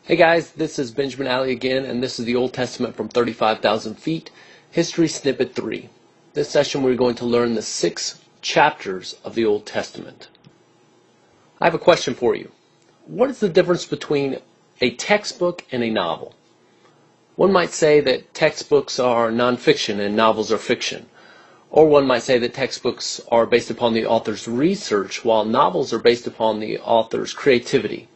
Hey guys, this is Benjamin Alley again, and this is the Old Testament from 35,000 feet, History Snippet 3. This session we're going to learn the 6 chapters of the Old Testament. I have a question for you. What is the difference between a textbook and a novel? One might say that textbooks are nonfiction and novels are fiction. Or one might say that textbooks are based upon the author's research, while novels are based upon the author's creativity.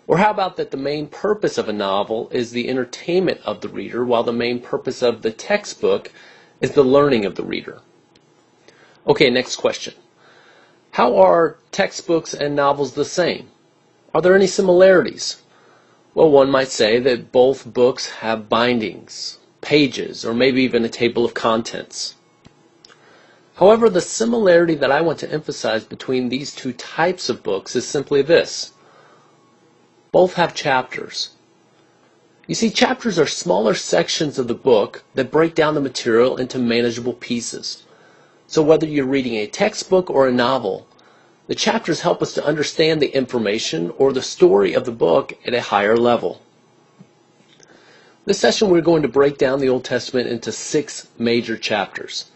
Or how about that the main purpose of a novel is the entertainment of the reader, while the main purpose of the textbook is the learning of the reader? Okay, next question. How are textbooks and novels the same? Are there any similarities? Well, one might say that both books have bindings, pages, or maybe even a table of contents. However, the similarity that I want to emphasize between these two types of books is simply this. Both have chapters. You see, chapters are smaller sections of the book that break down the material into manageable pieces. So whether you're reading a textbook or a novel, the chapters help us to understand the information or the story of the book at a higher level. This session we're going to break down the Old Testament into 6 major chapters.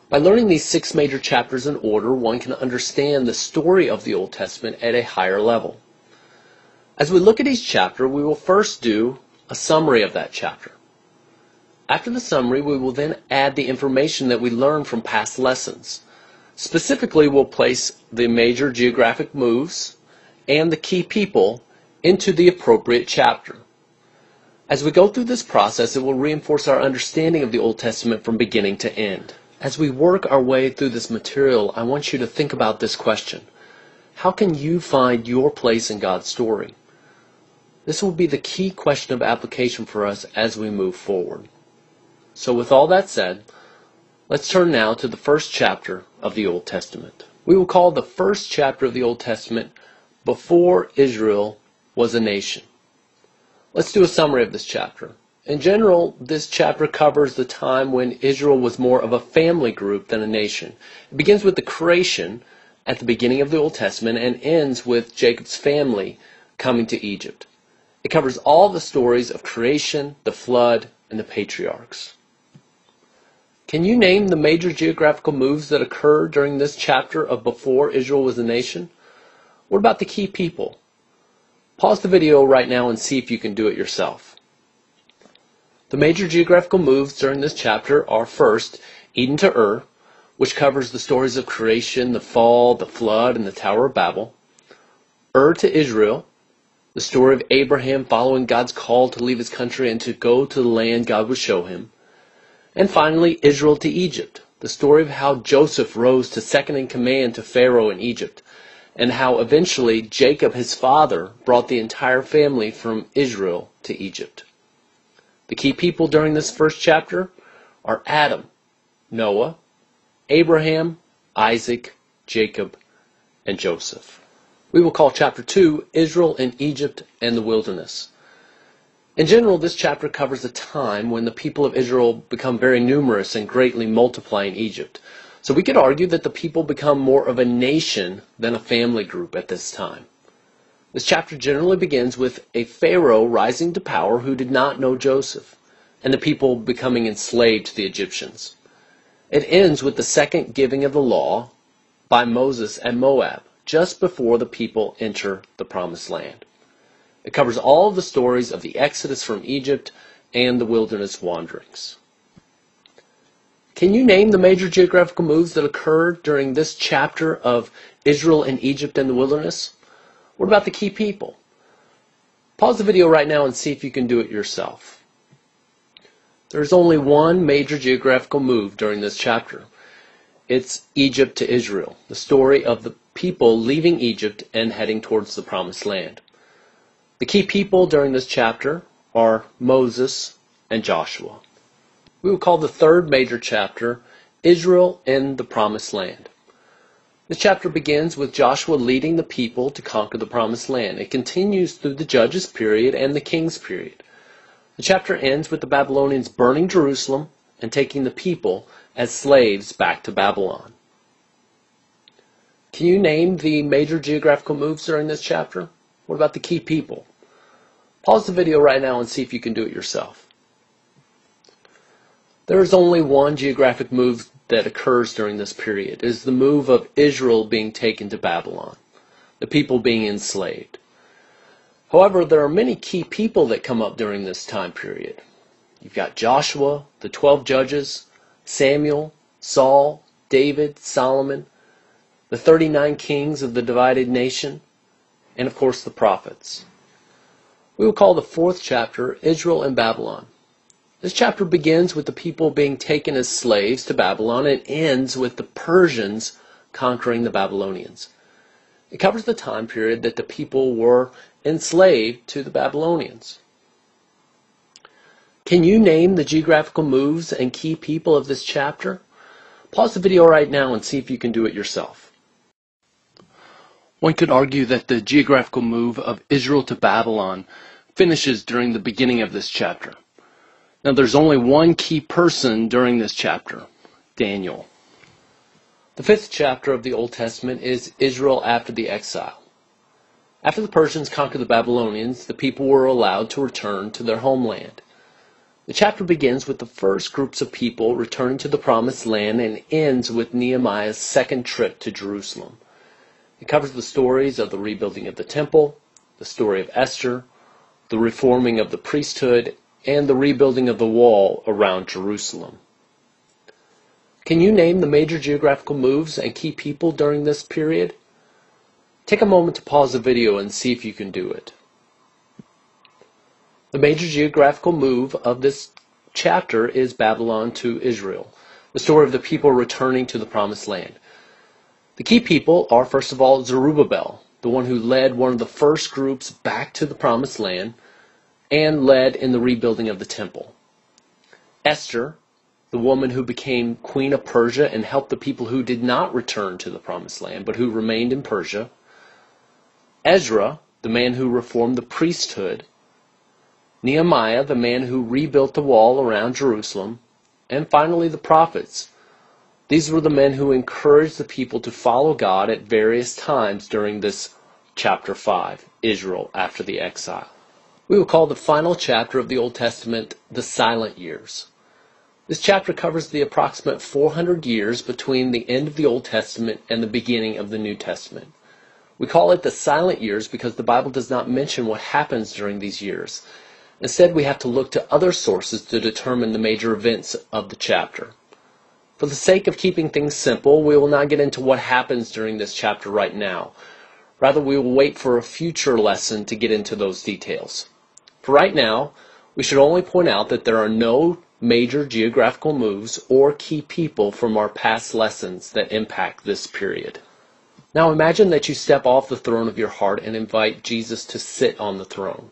By learning these 6 major chapters in order, one can understand the story of the Old Testament at a higher level. As we look at each chapter, we will first do a summary of that chapter. After the summary, we will then add the information that we learned from past lessons. Specifically, we'll place the major geographic moves and the key people into the appropriate chapter. As we go through this process, it will reinforce our understanding of the Old Testament from beginning to end. As we work our way through this material, I want you to think about this question. How can you find your place in God's story? This will be the key question of application for us as we move forward. So with all that said, let's turn now to the first chapter of the Old Testament. We will call the first chapter of the Old Testament Before Israel Was a Nation. Let's do a summary of this chapter. In general, this chapter covers the time when Israel was more of a family group than a nation. It begins with the creation at the beginning of the Old Testament and ends with Jacob's family coming to Egypt. It covers all the stories of creation, the flood, and the patriarchs. Can you name the major geographical moves that occur during this chapter of Before Israel Was a Nation? What about the key people? Pause the video right now and see if you can do it yourself. The major geographical moves during this chapter are first, Eden to Ur, which covers the stories of creation, the fall, the flood, and the Tower of Babel. Ur to Israel, the story of Abraham following God's call to leave his country and to go to the land God would show him. And finally, Israel to Egypt, the story of how Joseph rose to second in command to Pharaoh in Egypt, and how eventually Jacob, his father, brought the entire family from Israel to Egypt. The key people during this first chapter are Adam, Noah, Abraham, Isaac, Jacob, and Joseph. We will call chapter 2 Israel in Egypt and the Wilderness. In general, this chapter covers a time when the people of Israel become very numerous and greatly multiply in Egypt. So we could argue that the people become more of a nation than a family group at this time. This chapter generally begins with a Pharaoh rising to power who did not know Joseph, and the people becoming enslaved to the Egyptians. It ends with the second giving of the law by Moses at Moab, just before the people enter the Promised Land. It covers all of the stories of the Exodus from Egypt and the wilderness wanderings. Can you name the major geographical moves that occurred during this chapter of Israel in Egypt and the wilderness? What about the key people? Pause the video right now and see if you can do it yourself. There's only one major geographical move during this chapter. It's Egypt to Israel, the story of the people leaving Egypt and heading towards the Promised Land. The key people during this chapter are Moses and Joshua. We will call the third major chapter Israel in the Promised Land. This chapter begins with Joshua leading the people to conquer the Promised Land. It continues through the Judges period and the Kings period. The chapter ends with the Babylonians burning Jerusalem and taking the people as slaves back to Babylon. Can you name the major geographical moves during this chapter? What about the key people? Pause the video right now and see if you can do it yourself. There is only one geographic move that occurs during this period. It is the move of Israel being taken to Babylon, the people being enslaved. However, there are many key people that come up during this time period. You've got Joshua, the 12 judges, Samuel, Saul, David, Solomon, the 39 kings of the divided nation, and of course the prophets. We will call the fourth chapter Israel and Babylon. This chapter begins with the people being taken as slaves to Babylon and ends with the Persians conquering the Babylonians. It covers the time period that the people were enslaved to the Babylonians. Can you name the geographical moves and key people of this chapter? Pause the video right now and see if you can do it yourself. One could argue that the geographical move of Israel to Babylon finishes during the beginning of this chapter. Now there's only one key person during this chapter, Daniel. The fifth chapter of the Old Testament is Israel after the exile. After the Persians conquered the Babylonians, the people were allowed to return to their homeland. The chapter begins with the first groups of people returning to the Promised Land and ends with Nehemiah's second trip to Jerusalem. It covers the stories of the rebuilding of the temple, the story of Esther, the reforming of the priesthood, and the rebuilding of the wall around Jerusalem. Can you name the major geographical moves and key people during this period? Take a moment to pause the video and see if you can do it. The major geographical move of this chapter is Babylon to Israel, the story of the people returning to the Promised Land. The key people are, first of all, Zerubbabel, the one who led one of the first groups back to the Promised Land and led in the rebuilding of the temple. Esther, the woman who became queen of Persia and helped the people who did not return to the Promised Land but who remained in Persia. Ezra, the man who reformed the priesthood. Nehemiah, the man who rebuilt the wall around Jerusalem. And finally, the prophets. These were the men who encouraged the people to follow God at various times during this chapter 5, Israel after the exile. We will call the final chapter of the Old Testament the Silent Years. This chapter covers the approximate 400 years between the end of the Old Testament and the beginning of the New Testament. We call it the Silent Years because the Bible does not mention what happens during these years. Instead, we have to look to other sources to determine the major events of the chapter. For the sake of keeping things simple, we will not get into what happens during this chapter right now. Rather, we will wait for a future lesson to get into those details. For right now, we should only point out that there are no major geographical moves or key people from our past lessons that impact this period. Now imagine that you step off the throne of your heart and invite Jesus to sit on the throne.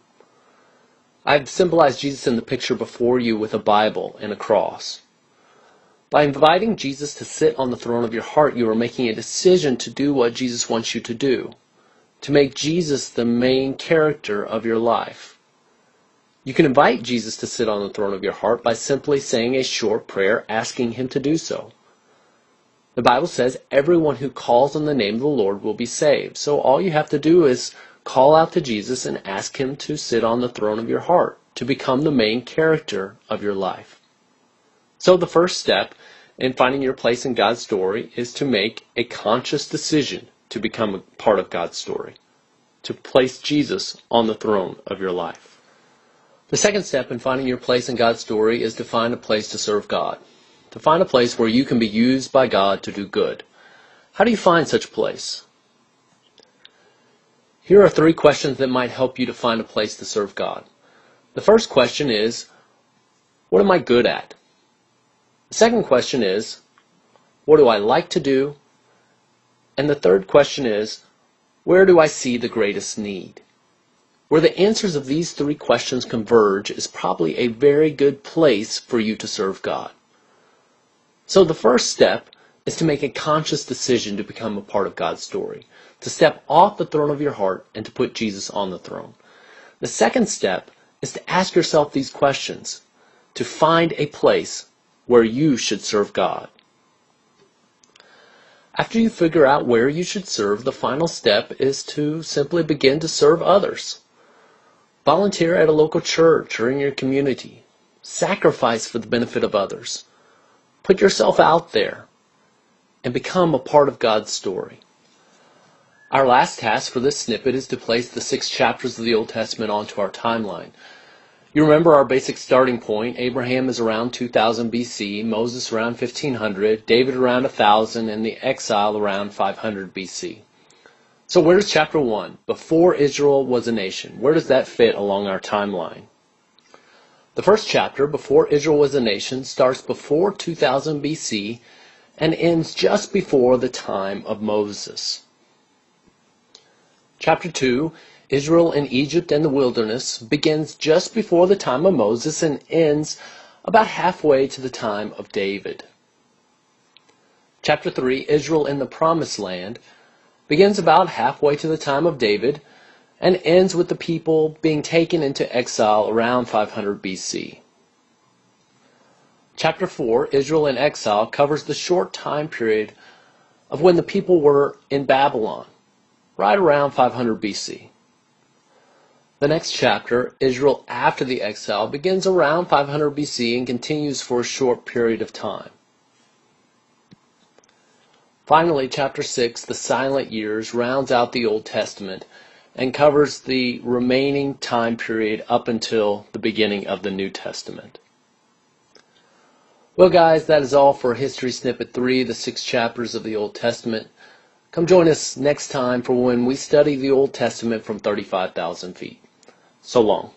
I've symbolized Jesus in the picture before you with a Bible and a cross. By inviting Jesus to sit on the throne of your heart, you are making a decision to do what Jesus wants you to do, to make Jesus the main character of your life. You can invite Jesus to sit on the throne of your heart by simply saying a short prayer asking him to do so. The Bible says everyone who calls on the name of the Lord will be saved. So all you have to do is call out to Jesus and ask him to sit on the throne of your heart, to become the main character of your life. So the first step in finding your place in God's story is to make a conscious decision to become a part of God's story, to place Jesus on the throne of your life. The second step in finding your place in God's story is to find a place to serve God, to find a place where you can be used by God to do good. How do you find such a place? Here are 3 questions that might help you to find a place to serve God. The first question is, what am I good at? The second question is, what do I like to do? And the third question is, where do I see the greatest need? Where the answers of these 3 questions converge is probably a very good place for you to serve God. So the first step is to make a conscious decision to become a part of God's story, to step off the throne of your heart and to put Jesus on the throne. The second step is to ask yourself these questions, to find a place where you should serve God. After you figure out where you should serve, the final step is to simply begin to serve others. Volunteer at a local church or in your community. Sacrifice for the benefit of others. Put yourself out there and become a part of God's story. Our last task for this snippet is to place the 6 chapters of the Old Testament onto our timeline. You remember our basic starting point. Abraham is around 2000 BC, Moses around 1500, David around 1000, and the exile around 500 BC. So where does chapter 1, before Israel was a nation, where does that fit along our timeline? The first chapter, before Israel was a nation, starts before 2000 BC and ends just before the time of Moses. Chapter 2, Israel in Egypt and the wilderness, begins just before the time of Moses and ends about halfway to the time of David. Chapter 3, Israel in the Promised Land, begins about halfway to the time of David and ends with the people being taken into exile around 500 BC. Chapter 4, Israel in exile, covers the short time period of when the people were in Babylon, right around 500 BC. The next chapter, Israel after the exile, begins around 500 BC and continues for a short period of time. Finally, chapter 6, the silent years, rounds out the Old Testament and covers the remaining time period up until the beginning of the New Testament. Well, guys, that is all for History Snippet 3, the 6 chapters of the Old Testament. Come join us next time for when we study the Old Testament from 35,000 feet. So long.